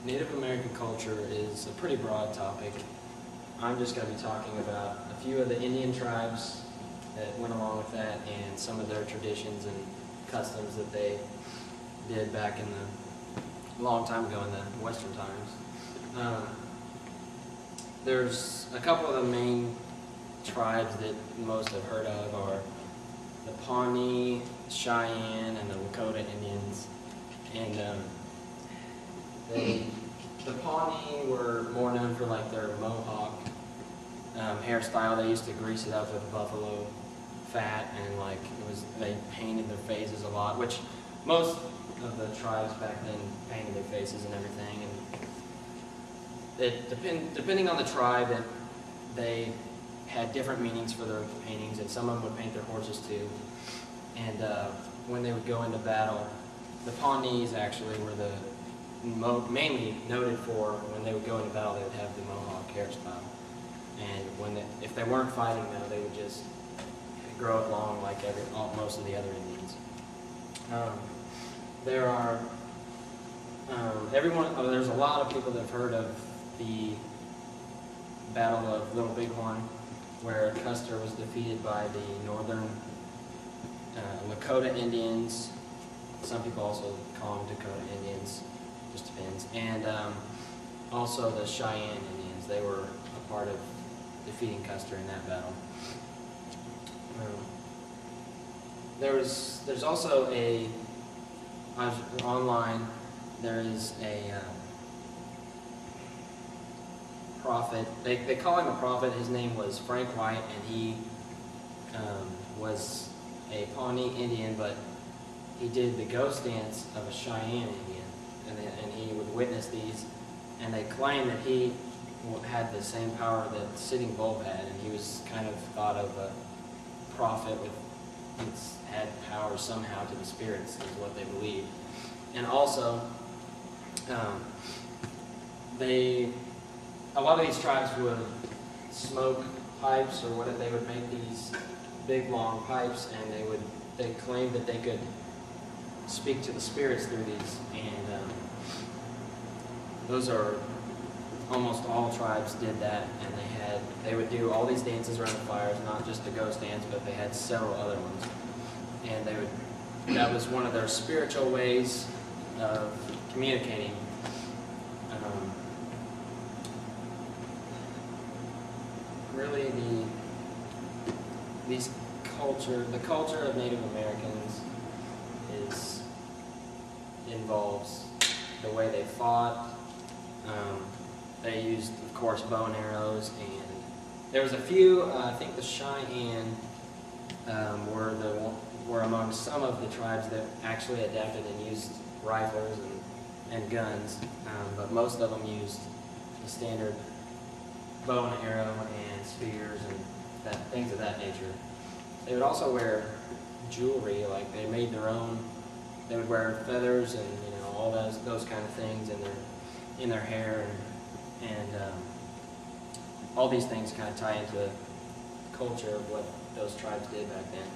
Native American culture is a pretty broad topic. I'm just going to be talking about a few of the Indian tribes that went along with that and some of their traditions and customs that they did back in the long time ago in the Western times. There's a couple of the main tribes that most have heard of are the Pawnee, Cheyenne, and the Lakota Indians. And the Pawnee were more known for like their mohawk hairstyle. They used to grease it up with buffalo fat, and like they painted their faces a lot, which most of the tribes back then painted their faces and everything. And depending on the tribe, they had different meanings for their paintings, and some of them would paint their horses too. And when they would go into battle, the Pawnees actually were the mainly noted for when they would go into battle, they would have the mohawk hairstyle. And if they weren't fighting, though, they would just grow it long like most of the other Indians. There's a lot of people that have heard of the Battle of Little Bighorn, where Custer was defeated by the northern Lakota Indians. Some people also call them Dakota Indians, just depends. And also the Cheyenne Indians. They were a part of defeating Custer in that battle. There's also online, there is a prophet. They call him a prophet. His name was Frank White, and he was a Pawnee Indian, but he did the ghost dance of a Cheyenne Indian, and he would witness these, and they claim that he had the same power that Sitting Bull had, and he was kind of thought of a prophet had power somehow to the spirits, is what they believe. And also, a lot of these tribes would smoke pipes, or they would make these big long pipes, and they claimed that they could speak to the spirits through these, and those are almost all tribes did that, and they would do all these dances around the fires, not just the ghost dance, but they had several other ones, and that was one of their spiritual ways of communicating. Really, the culture of Native Americans involves the way they fought. They used, of course, bow and arrows, and there was a few. I think the Cheyenne were among some of the tribes that actually adapted and used rifles and guns, but most of them used the standard bow and arrow and spears and things of that nature. They would also wear jewelry, like they made their own. They would wear feathers and all those kind of things in their hair, and all these things kind of tie into the culture of what those tribes did back then.